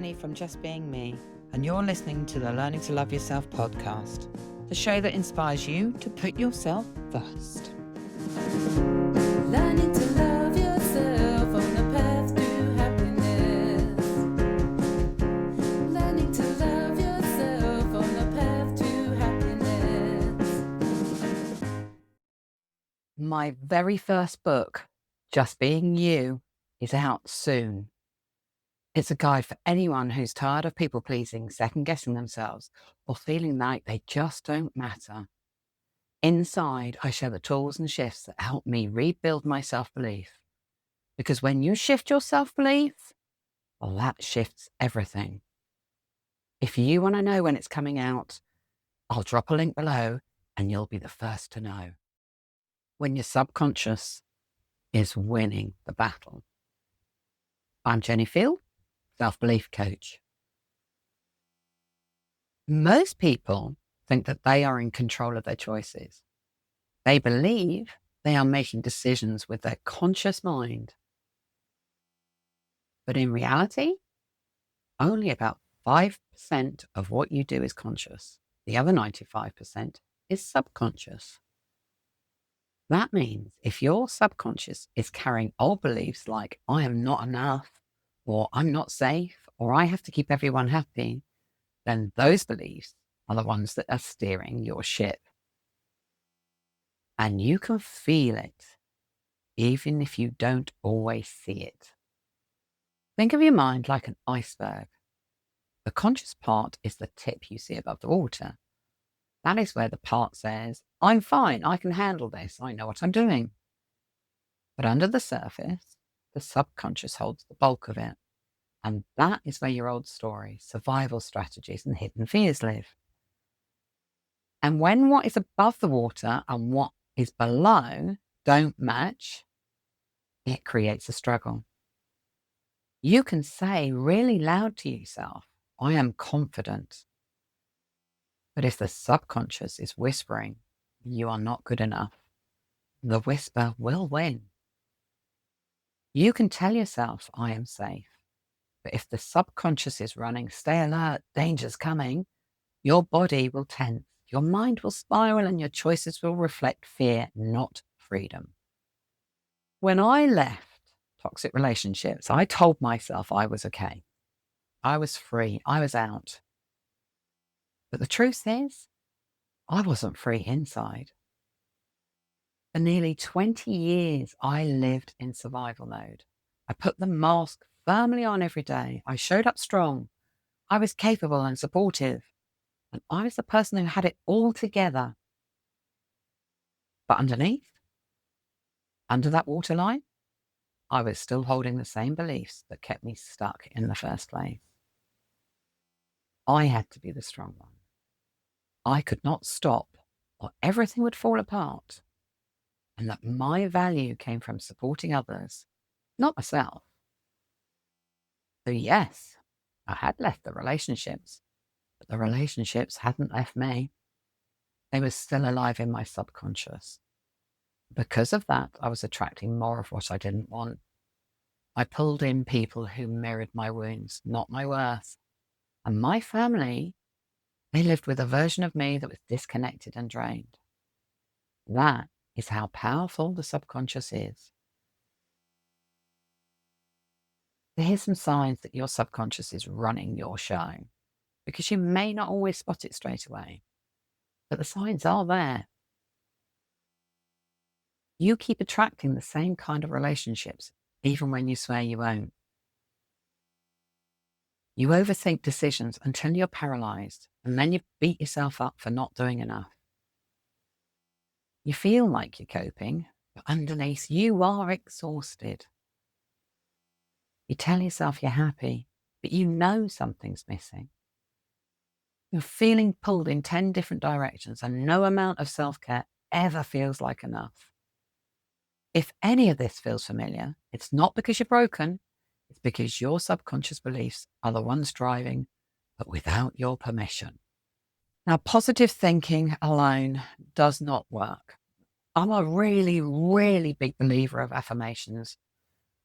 Jenny from Just Being Me, and you're listening to the Learning to Love Yourself podcast, the show that inspires you to put yourself first. Learning to love yourself on the path to happiness. Learning to love yourself on the path to happiness. My very first book, Just Being You, is out soon. It's a guide for anyone who's tired of people-pleasing, second-guessing themselves, or feeling like they just don't matter. Inside, I share the tools and shifts that help me rebuild my self-belief. Because when you shift your self-belief, well, that shifts everything. If you want to know when it's coming out, I'll drop a link below and you'll be the first to know. When your subconscious is winning the battle. I'm Jenny Field, self-belief coach. Most people think that they are in control of their choices. They believe they are making decisions with their conscious mind. But in reality, only about 5% of what you do is conscious. The other 95% is subconscious. That means if your subconscious is carrying old beliefs like I am not enough, or I'm not safe, or I have to keep everyone happy, then those beliefs are the ones that are steering your ship. And you can feel it, even if you don't always see it. Think of your mind like an iceberg. The conscious part is the tip you see above the water. That is where the part says, I'm fine, I can handle this, I know what I'm doing. But under the surface, the subconscious holds the bulk of it. And that is where your old stories, survival strategies, and hidden fears live. And when what is above the water and what is below don't match, it creates a struggle. You can say really loud to yourself, I am confident. But if the subconscious is whispering, you are not good enough, the whisper will win. You can tell yourself, I am safe. But if the subconscious is running, stay alert, danger's coming, your body will tense, your mind will spiral, and your choices will reflect fear, not freedom. When I left toxic relationships, I told myself I was okay. I was free. I was out. But the truth is, I wasn't free inside. For nearly 20 years, I lived in survival mode. I put the mask firmly on every day. I showed up strong. I was capable and supportive. And I was the person who had it all together. But underneath, under that waterline, I was still holding the same beliefs that kept me stuck in the first place. I had to be the strong one. I could not stop or everything would fall apart. And that my value came from supporting others, not myself. So yes, I had left the relationships, but the relationships hadn't left me. They were still alive in my subconscious. Because of that, I was attracting more of what I didn't want. I pulled in people who mirrored my wounds, not my worth. And my family, they lived with a version of me that was disconnected and drained. That is how powerful the subconscious is. So here's some signs that your subconscious is running your show, because you may not always spot it straight away, but the signs are there. You keep attracting the same kind of relationships, even when you swear you won't. You overthink decisions until you're paralyzed, and then you beat yourself up for not doing enough. You feel like you're coping, but underneath you are exhausted. You tell yourself you're happy, but you know something's missing. You're feeling pulled in 10 different directions, and no amount of self-care ever feels like enough. If any of this feels familiar, it's not because you're broken, it's because your subconscious beliefs are the ones driving, but without your permission. Now, positive thinking alone does not work. I'm a really, really big believer of affirmations,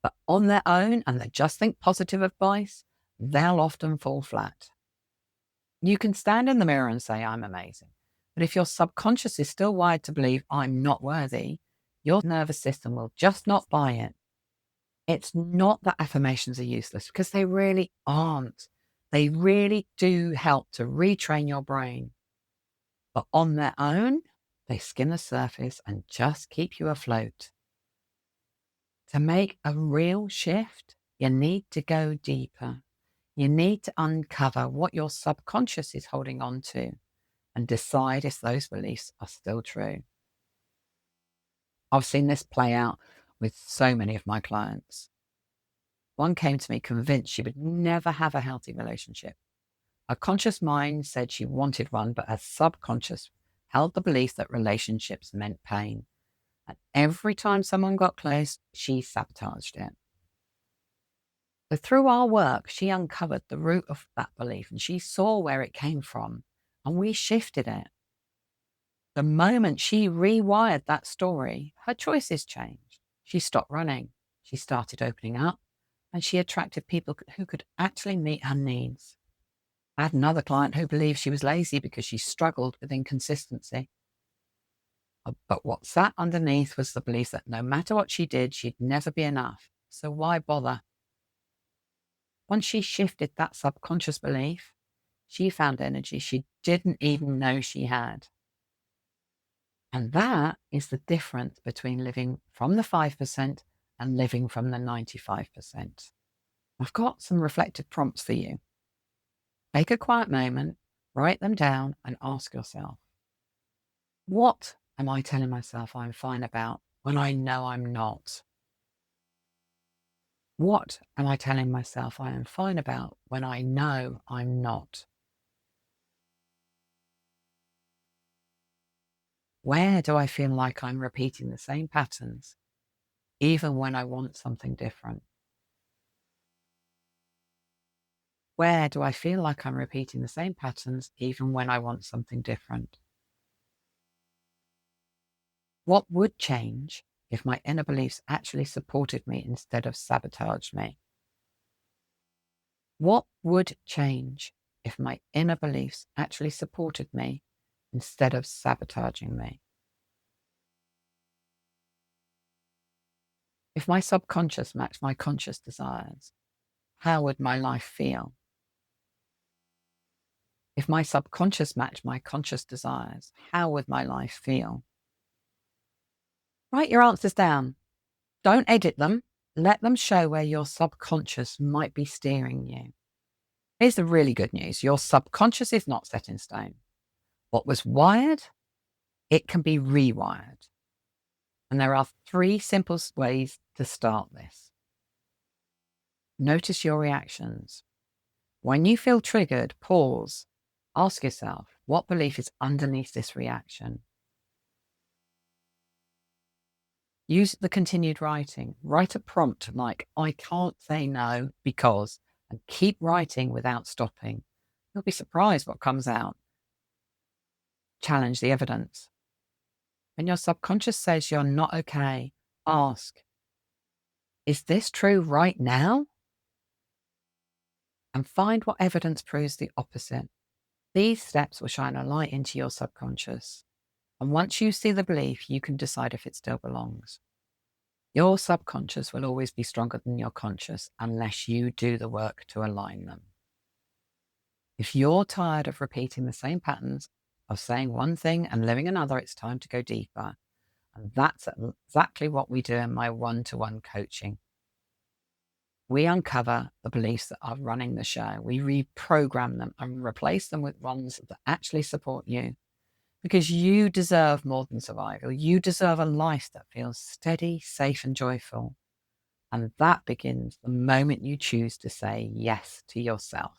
but on their own and the just think positive advice, they'll often fall flat. You can stand in the mirror and say, I'm amazing. But if your subconscious is still wired to believe I'm not worthy, your nervous system will just not buy it. It's not that affirmations are useless, because they really aren't. They really do help to retrain your brain. But on their own, they skim the surface and just keep you afloat. To make a real shift, you need to go deeper. You need to uncover what your subconscious is holding on to and decide if those beliefs are still true. I've seen this play out with so many of my clients. One came to me convinced she would never have a healthy relationship. Her conscious mind said she wanted one, but her subconscious held the belief that relationships meant pain. And every time someone got close, she sabotaged it. So through our work, she uncovered the root of that belief and she saw where it came from, and we shifted it. The moment she rewired that story, her choices changed. She stopped running. She started opening up, and she attracted people who could actually meet her needs. I had another client who believed she was lazy because she struggled with inconsistency. But what sat underneath was the belief that no matter what she did, she'd never be enough. So why bother? Once she shifted that subconscious belief, she found energy she didn't even know she had. And that is the difference between living from the 5% and living from the 95%. I've got some reflective prompts for you. Take a quiet moment, write them down, and ask yourself, what am I telling myself I'm fine about when I know I'm not? What am I telling myself I am fine about when I know I'm not? Where do I feel like I'm repeating the same patterns, even when I want something different? Where do I feel like I'm repeating the same patterns, even when I want something different? What would change if my inner beliefs actually supported me instead of sabotaged me? What would change if my inner beliefs actually supported me instead of sabotaging me? If my subconscious matched my conscious desires, how would my life feel? If my subconscious matched my conscious desires, how would my life feel? Write your answers down. Don't edit them. Let them show where your subconscious might be steering you. Here's the really good news. Your subconscious is not set in stone. What was wired, it can be rewired. And there are 3 simple ways to start this. Notice your reactions. When you feel triggered, pause. Ask yourself, what belief is underneath this reaction? Use the continued writing. Write a prompt like, I can't say no because, and keep writing without stopping. You'll be surprised what comes out. Challenge the evidence. When your subconscious says you're not okay, ask, is this true right now? And find what evidence proves the opposite. These steps will shine a light into your subconscious. And once you see the belief, you can decide if it still belongs. Your subconscious will always be stronger than your conscious unless you do the work to align them. If you're tired of repeating the same patterns, of saying one thing and living another, it's time to go deeper. And that's exactly what we do in my one-to-one coaching. We uncover the beliefs that are running the show. We reprogram them and replace them with ones that actually support you. Because you deserve more than survival. You deserve a life that feels steady, safe, and joyful. And that begins the moment you choose to say yes to yourself.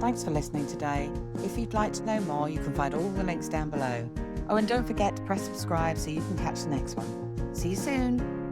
Thanks for listening today. If you'd like to know more, you can find all the links down below. Oh, and don't forget to press subscribe so you can catch the next one. See you soon.